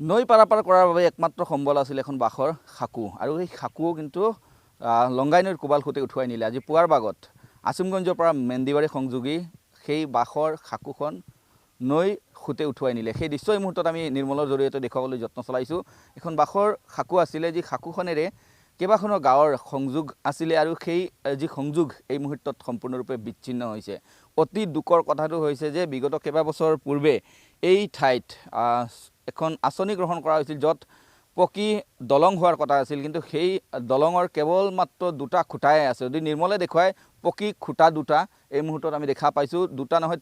নৈ পাৰাপাৰ কৰাৰ বাবে একমাত্ৰ সম্বল আছিল এখন বাঁহৰ খাকু আৰু এই খাকুও কিন্তু লংগাই নৈৰ কোবাল খুঁটে উঠুৱাই নিলে। আজি পুৱাৰ ভাগত আছিমগঞ্জৰ পৰা মেন্দিবাৰী সংযোগী সেই বাঁহৰ খাকুখন নৈ খুঁটে উঠুৱাই নিলে। সেই দৃশ্য এই মুহূৰ্তত আমি নিৰ্মলৰ জৰিয়তে দেখুৱাবলৈ যত্ন চলাইছোঁ। এখন বাঁহৰ খাকু আছিলে, যি খাকুখনেৰে কেইবাখনো গাঁৱৰ সংযোগ আছিলে আৰু সেই যি সংযোগ এই মুহূৰ্তত সম্পূৰ্ণৰূপে বিচ্ছিন্ন হৈছে। অতি দুখৰ কথাটো হৈছে যে বিগত কেইবাবছৰ পূৰ্বে এই ঠাইত এখন আঁচনি গ্ৰহণ কৰা হৈছিল, য'ত পকী দলং হোৱাৰ কথা আছিল, কিন্তু সেই দলঙৰ কেৱল মাত্ৰ দুটা খুঁটাই আছে। যদি নিৰ্মলে দেখুৱাই পকী খুঁটা দুটা এই মুহূৰ্তত আমি দেখা পাইছোঁ, দুটা নহয়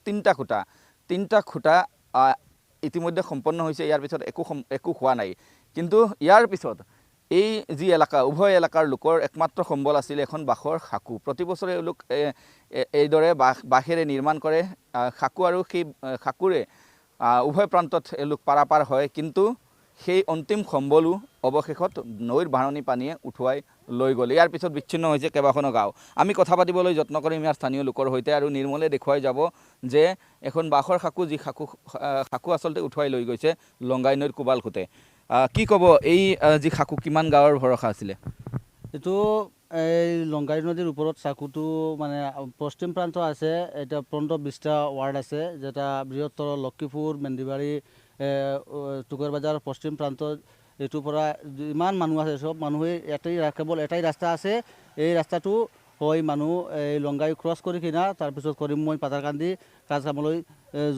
তিনিটা খুঁটা ইতিমধ্যে সম্পন্ন হৈছে। ইয়াৰ পিছত একো হোৱা নাই। কিন্তু ইয়াৰ পিছত এই যি এলেকা, উভয় এলেকাৰ লোকৰ একমাত্ৰ সম্বল আছিল এখন বাঁহৰ খাকু। প্ৰতি বছৰে এওঁলোক এইদৰে বাঁহেৰে নিৰ্মাণ কৰে খাকু, আৰু সেই খাকুৰে উভয় প্ৰান্তত এওঁলোক পাৰাপাৰ হয়। কিন্তু সেই অন্তিম সম্বলো অৱশেষত নৈৰ ভাৰণি পানীয়ে উঠুৱাই লৈ গ'ল। ইয়াৰ পিছত বিচ্ছিন্ন হৈছে কেইবাখনো গাঁও। আমি কথা পাতিবলৈ যত্ন কৰিম ইয়াৰ স্থানীয় লোকৰ সৈতে, আৰু নিৰ্মলে দেখুৱাই যাব যে এখন বাঁহৰ খাকু, যি খাকু আচলতে উঠুৱাই লৈ গৈছে লংগাই নৈৰ কোবাল খুঁটে। কি ক'ব, এই যি খাকু কিমান গাঁৱৰ ভৰসা আছিলে? এইটো এই লংগাই নদীৰ ওপৰত চাকুটো মানে পশ্চিম প্ৰান্ত আছে। এটা 15-20টা ৱাৰ্ড আছে, যেটা বৃহত্তৰ লক্ষীপুৰ, মেন্দিবাৰী, টুকুৰবাজাৰ পশ্চিম প্ৰান্তত। এইটোৰ পৰা যিমান মানুহ আছে চব মানুহে কেৱল এটাই ৰাস্তা আছে। এই ৰাস্তাটো হৈ মানুহ এই লংগাই ক্ৰছ কৰি কিনা তাৰপিছত কৰিমমৈ পাতাৰকান্দি কাজকামলৈ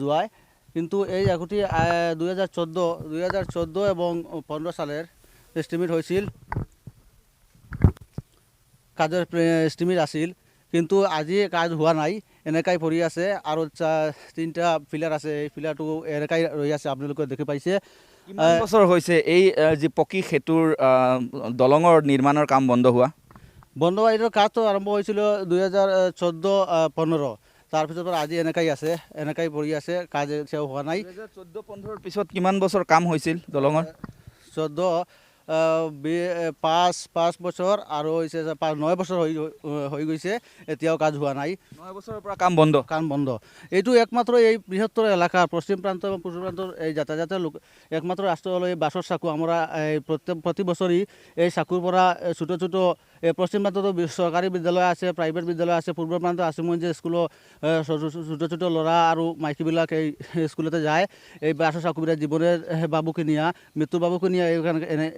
যোৱায়। কিন্তু এই আগতে 2014 এবং 15 সালেৰ এস্টিমেট হয়েছিল, কাজেৰ এস্টিমেট আছিল, কিন্তু আজি কাজ হোৱা নাই, এনেকাই পৰি আছে। আৰু 3টা পিলাৰ আছে, এই পিলাৰটো এনেকাই ৰৈ আছে, আপোনালোকে দেখি পাইছে। কিমান বছৰ হৈছে এই যি পকী সেতুৰ দলঙৰ নিৰ্মাণৰ কাম বন্ধ হোৱা? এইটোৰ কাজটো আৰম্ভ হৈছিল 2014-15। তাৰপিছৰ পৰা আজি এনেকাই আছে, এনেকাই পৰি আছে, কাজ হোৱা নাই। 2014-15 পিছত কিমান বছৰ কাম হৈছিল দলঙৰ? 5 বছৰ আৰু 9 বছৰ হৈ গৈছে, এতিয়াও কাজ হোৱা নাই। 9 বছৰৰ পৰা কাম বন্ধ। এইটো একমাত্ৰ এই বৃহত্তৰ এলেকা পশ্চিম প্ৰান্ত এবং পূৰ্ব প্ৰান্তৰ এই যাতায়াতেৰ লোক একমাত্ৰ ৰাস্তা হল এই বাঁশৰ চাকু। আমৰা প্ৰতি বছৰই এই চাকুৰ পৰা ছোট ছোট পশ্চিম প্ৰান্ততো চৰকাৰী বিদ্যালয় আছে, প্ৰাইভেট বিদ্যালয় আছে, পূৰ্ব প্ৰান্ত আছিমগঞ্জ স্কুলৰ ছোট ছোট ল'ৰা আৰু মাইকীবিলাক এই স্কুলতে যায়। এই বাঁশৰ চাকুবিলাক জীৱনেৰ বাবুকে নিয়া, মৃত্যুৰ বাবুকে নিয়া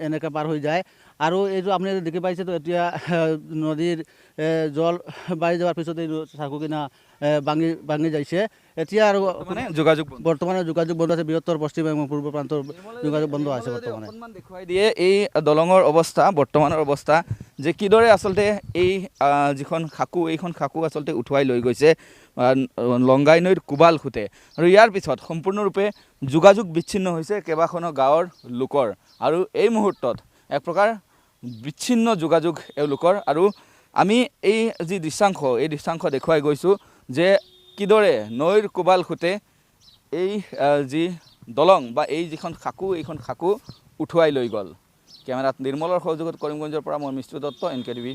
এনেকৈ পাৰ হৈ যায়। আৰু এইটো আপুনি দেখি পাইছে, তো এতিয়া নদীৰ জল বাঢ়ি যাওয়াৰ পিছত এই চাকু কিনা ভাঙি যাইছে। এতিয়া আৰু বৰ্তমানে যোগাযোগ বন্ধ আছে, বৃহত্তৰ পশ্চিম এবং পূৰ্ব প্ৰান্তৰ যোগাযোগ বন্ধ আছে বৰ্তমানে। দেখুৱাই দিয়ে এই দলঙৰ অৱস্থা, বৰ্তমানৰ অৱস্থা, যে কিদৰে আচলতে এই যিখন খাকু, এইখন খাকু আচলতে উঠুৱাই লৈ গৈছে লংগাই নৈৰ কোবাল খুঁটে। আৰু ইয়াৰ পিছত সম্পূৰ্ণৰূপে যোগাযোগ বিচ্ছিন্ন হৈছে কেইবাখনো গাঁৱৰ লোকৰ, আৰু এই মুহূৰ্তত এক প্ৰকাৰ বিচ্ছিন্ন যোগাযোগ এওঁলোকৰ। আৰু আমি এই যি দৃশ্যাংশ, এই দৃশ্যাংশ দেখুৱাই গৈছোঁ যে কিদৰে নৈৰ কোবাল খুঁটে এই যি দলং বা এই যিখন খাকু, এইখন খাকু উঠুৱাই লৈ গ'ল। কেমেৰাত নিৰ্মলৰ সহযোগত কৰিমগঞ্জৰ পৰা মই মিষ্টু দত্ত, NKTV+।